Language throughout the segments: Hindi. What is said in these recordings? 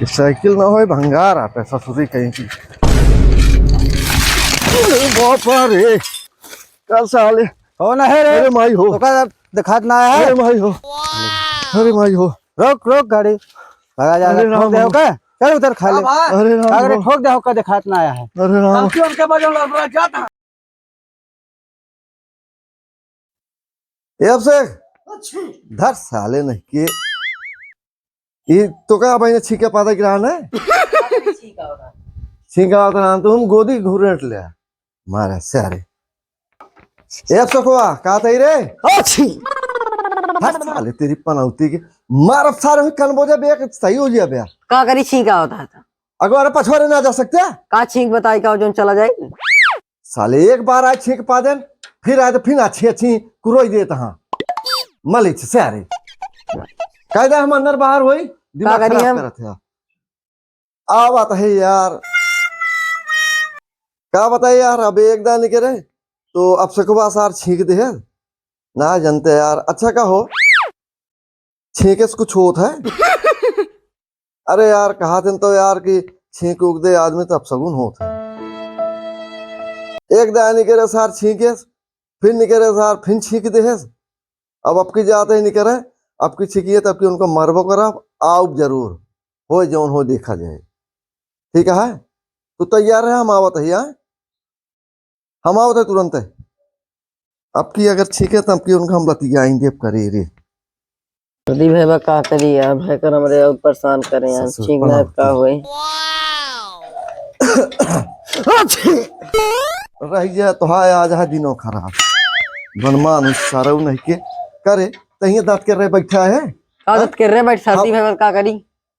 साइकिल ना हो भंगार आता ससुरी कहीं की। बापा रे कल साले हो ना है रे। अरे माई हो तो का दिखात ना है। अरे माई हो अरे माई हो रोक रोक गाड़ी भगा जा अरे ठोक राम दे हो। का चल उधर खा ले। अरे राम अगर हो ठोक दे का दिखात ना आया है। अरे राम हो। उनके बजल लड़ जाता ये अब से धर साले नहीं कि ये तो क्या भाई ने छीके पाता गिराना है छीका होता ना तुम गोदी घूरट ले मारा सारे ये अब से कोआ कहा था रे अच्छी हर साले तेरी पनौती की मार अब सारे कन बोझा बे सही हो गया बे का करी छींका होता था अगर पछवारे ना जा सकते का छींक बताई का जो चला जाए। साले एक बार आए छींक पा देन फिर आए तो फिर अच्छी अच्छी कुरोई देता हाँ मलिक से अरे कायदा हम अंदर बाहर हुई दिमाग का करी खराब हम? करत है आ बात है यार क्या बताए यार अब एक दान निकले तो अब सकवा सार छींक दे है ना जानते यार अच्छा का हो छींके से कुछ होता है अरे यार कहा दिन तो यार कि छींक उग दे आदमी तो अब सगुन होता है एक दान निकले सार छींके फिर निकले सार फिर छींक दे है अब आपकी जाते ही निकले अब की छिकिए तब की उनको मरबो करा आओ जरूर हो जौन हो देखा जाए ठीक है तो तैयार है हम आवत है यहाँ हम आवत है तुरंत है अब की अगर छीके तब की उनका हम लती आएंगे अब करे रे प्रदीप है का करी यार भाई कर हमरे और परेशान करे यार ससुर छींक ना का होए। रह गया तो हाय आज है दिनों खराब बनमान सारा नहीं के करे तही दांत कर रहे बैठा है आदत कर रहे बैठ सर्दी है का करी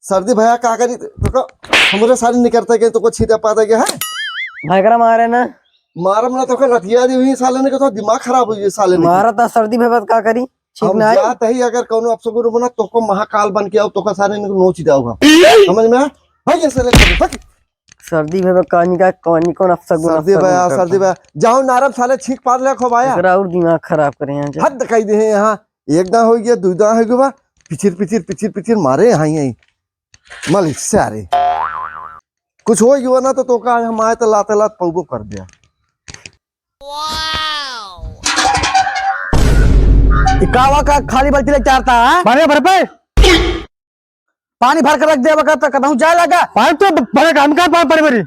सर्दी भैया का करी तो हमारे सारी निकलते गए तो को छीटा पाता गया है भाई कर मारे ना मारम ना तो कर रतिया दी हुई साले ने को तो दिमाग खराब हुई साले ने मारा था सर्दी है का करी छींक हम ना आए। जात ही अगर कोनो अपसगुन बना तो को महाकाल बन के आओ तो का सारे ने नोच जाओगा समझ में भाई ऐसे ले सर्दी है कहानी का कहानी कौन अफसगुन सर्दी भैया जाओ नारम साले छीक पार ले खोबाया और दिमाग खराब करे हैं हद दिखाई दे यहाँ एक दां हो गया दो दां हो गया पिचिर पिचिर पिचिर पिचिर मारे यहाँ यही मलिक से आ रहे कुछ हो गया ना तो का हम आए तो लाते लात पौबो कर दिया कावा का खाली बाल्टी ले चारता है पानी भर पे पानी भर कर रख दे वक्त कदम जाए लगा पानी तो भरे काम का पानी भरी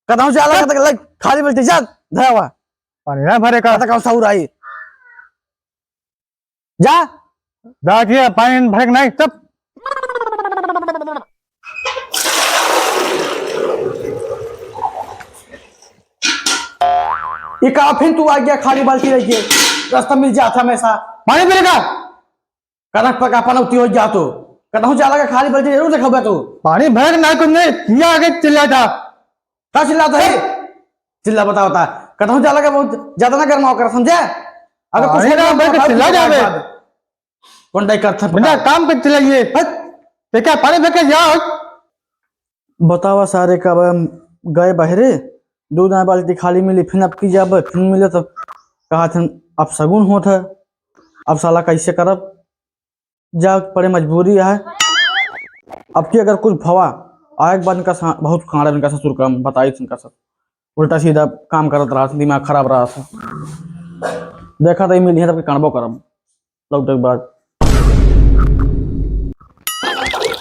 कदम जाए लगा खाली बाल्टी जा धवा पानी ना भरे का तक सौर आई जा जा पानी भरे नहीं तब ये कहा फिर तू आ गया खाली बाल्टी रखिए रास्ता मिल जाता हमेशा पानी मिलेगा कनक पका पनौती हो जा तो कदम जाला का खाली बाल्टी जरूर देखा तो पानी भर ना को नहीं ये आगे चिल्लाता क्या चिल्लाता है चिल्ला बता बता कदम जाला का बहुत ज्यादा ना गर्मा कर समझे अगर कुछ ना भर के चिल्ला जावे कौन दाई करता बिना काम पे चिल्लाइए ते क्या पानी भर के जाओ बतावा सारे कब गए बहरे दूध ना बाल्टी खाली मिली फिर अब की जब फिर मिले तो कहा थे अब सगुन होता है अब साला कैसे करब जा पड़े मजबूरी है अब की अगर कुछ भवा आए बाद इनका बहुत खाड़ा इनका ससुर का बताई इनका सब उल्टा सीधा काम करत रहा दिमाग खराब रहा था देखा तो मिली है तब कणबो करब लौट के बाद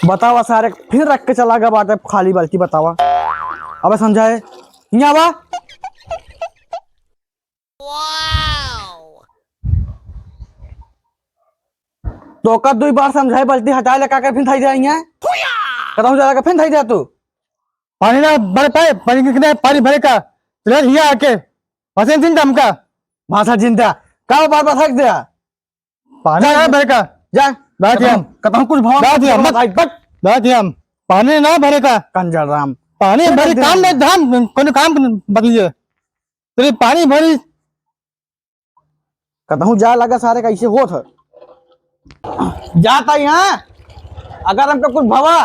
बतावा सारे फिर रख के चला गया बात है खाली बाल्टी बतावा अब समझाए यहाँ बा तो का दो बार समझाए बाल्टी हटा ले का फिर थाई जाएंगे कदम जा फिर थाई जा तू पानी ना भर पाए पानी कितने पानी भरे का चले हिया आके भाषण चिंता हमका भाषा चिंता का बार बार थक दिया पानी ना भरे का जा बैठ हम कदम कुछ भाव बैठ हम बैठ हम पानी ना भरे का कंजर राम पानी भरी काम में धाम कोई काम बदलिए तेरे पानी भरी कदम जा लगा सारे कैसे हो था जाता यहाँ अगर हमको कुछ भवा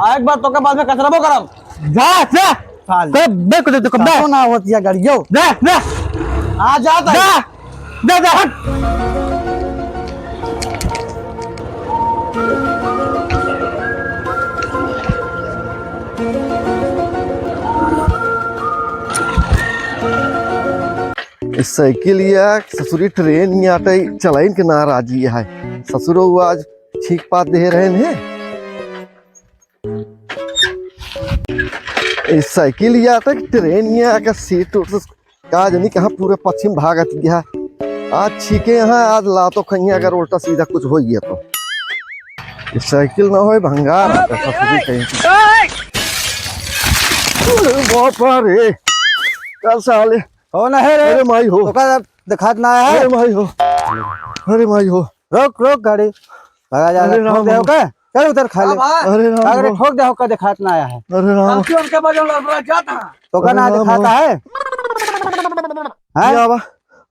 एक बार तो के बाद में कचराबो करब जा जा बे को तो कब ना होती है गाड़ियों जा जा आ जाता जा जा जा साइकिल या ससुरी ट्रेन या आटे चलाइन के ना राजी है ससुरो वो आज छीक पात दे रहे हैं इस साइकिल या आटे ट्रेन या का सीट का जनी कहाँ पूरे पश्चिम भागत गया आज छीके यहाँ आज लातो खैया अगर उल्टा सीधा कुछ हो गया तो इस साइकिल ना हो भंगार ससुरी कहीं बहुत रे कल साले हो ना है रे अरे माई हो तो का दिखात ना है अरे माई हो अरे माई हो रोक रोक गाड़ी भगा जा अरे ठोक राम दे हो। का चल उधर खा ले अरे राम अगर हो। ठोक दे का दिखात ना आया है अरे राम के बजल जाता तो का अरे ना राम दिखाता है क्या बा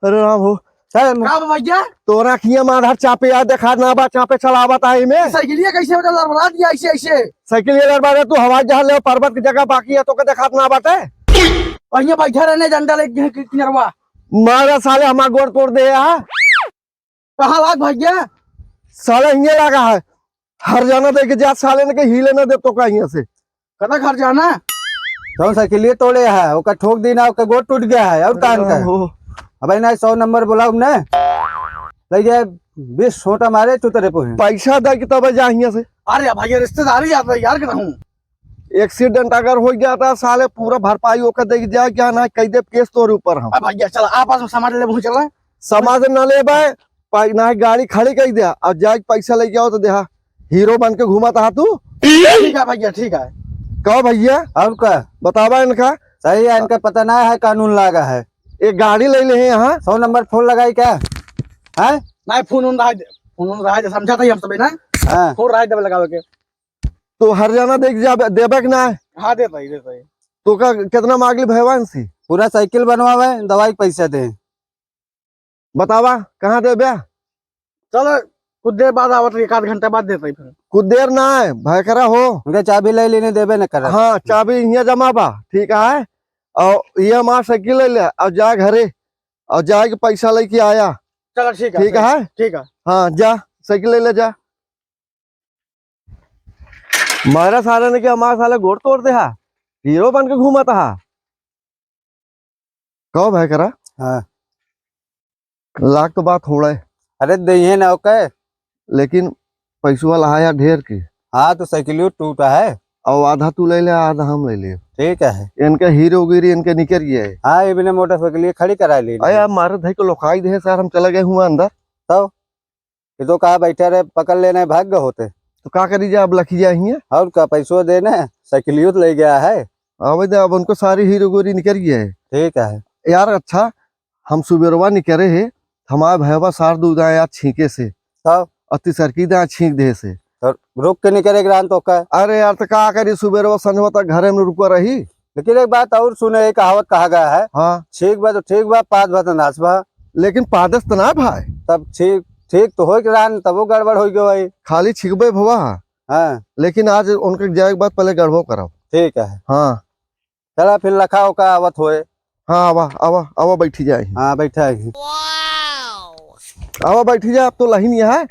अरे राम हो चल का भैया तोरा किया माधर चापे याद देखा ना बा चापे चलावत आई में साइकिलिया कैसे बदल लड़बड़ा दिया ऐसे ऐसे साइकिल ये लड़वा तू हवाई जहाज ले पर्वत की जगह बाकी है तो के देखात ना बाटे वहीं बैठे रहने डंडा ले किनरवा मारा साले हमार गोड़ तोड़ दे यार कहां लाग भैया साले हिंगे लगा है हर जाना दे के जा साले ने के हिले ना दे तो का हियां से कदा घर जाना तो साइकिलिया तोड़े है ओका ठोक दी ना ओका गोड़ टूट गया है और कान का हो अबे ना 100 नंबर बुलाऊ ने ले जाए 20 छोटा मारे तू तेरे पे पैसा दे के तब जा हियां से अरे भैया रिश्तेदारी जाता है यार कहूं एक्सीडेंट अगर हो जाता साले पूरा भरपाई होकर दे के जा क्या ना कह दे केस तोरे ऊपर हम अब भैया चल आपस में सामान ले मुंह चला समाज न ले भाई ना गाड़ी खड़ी कर दिया और जाके पैसा लेके आओ तो देहा हीरो बन के घूमा था तू ठीक है भैया ठीक है कहो भैया और क्या बतावा इनका सही है इनका पता ना है कानून लगा है एक गाड़ी ले ले यहाँ 100 नंबर फोन लगाई क्या है नहीं फोन रहा है समझा था हम सब ना हां फोन रहा है लगावे के तो हर जाना देख जा देबे के ना है हां देता ही तो का कितना मांगली भैवान सी पूरा साइकिल बनवावे दवाई पैसा दे बतावा कहाँ देबे चलो कुछ देर बाद आवत 1 आध घंटा बाद देता ही फिर कुछ देर ना है भय करा हो उनके चाबी ले लेने देबे न कर हाँ चाबी यहाँ जमा बा ठीक है और ये माँ साइकिल ले ले और जा घरे और जाके पैसा लेके आया चलो ठीक है ठीक है हाँ जा साइकिल ले ले जा मारा साले ने क्या हमारा साले घोड़ तोड़ दे हा हीरो बन के घूमा था कहो भाई करा हाँ लाख तो बात थोड़ा है अरे दही ना ओके लेकिन पैसों वाला आया ढेर की हाँ तो साइकिल टूटा है और आधा तू ले ले आधा हम ले ले ठीक है इनके हीरोगिरी इनके निकल गया है हाँ ये बिना मोटरसाइकिल खड़ी करा ली अरे यार मारे धाई को लोकाई दे सर हम चले गए हुआ अंदर तो ये तो कहा बैठे रहे पकड़ लेने भाग्य होते तो क्या करी जा अब लखी जाए हियां और का पैसों देने साइकिल तो ले गया है अब अब उनको सारी हीरोगिरी निकल गया है ठीक है यार अच्छा हम सुबेरवा निकले है हमारे भैया सार दूध आया यार छींके से तो अति सरकी दे छींक दे से तो रुक के निकले ग्रान तो का अरे यार तो क्या करी सुबेरवा संजवा तक घरे में रुका रही लेकिन एक बात और सुने एक कहावत कहा गया है हाँ ठीक बा तो ठीक बा 5 बा तो नाच बा लेकिन पादस तो ना भाई तब ठीक ठीक तो हो ग्रान तब वो गड़बड़ हो गई खाली छिकबे भवा हाँ लेकिन आज उनके जाए के बाद पहले गड़बो कराओ ठीक है हाँ चला फिर लखा का आवत होए हाँ आवा आवा आवा बैठी जाए हाँ बैठा है आवा बैठी जाए अब तो लही नहीं है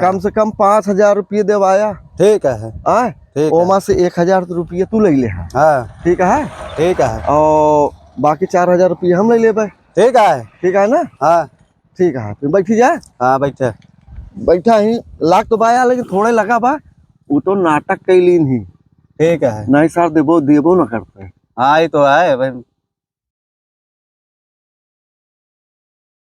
कम से कम 5,000 रुपये देवाया ठीक है आए ठीक ओमा से 1,000 रुपये तू ले ले है हाँ ठीक है ठीक है और बाकी 4,000 रुपये हम ले लेबे ठीक है ठीक है ना हाँ ठीक है फिर बैठी जाए हाँ बैठे बैठा ही लाख तो बाया लेकिन थोड़े लगा बा वो तो नाटक कैलीन ही ठीक है नहीं सर देबो देबो ना करते हाँ ये तो है भाई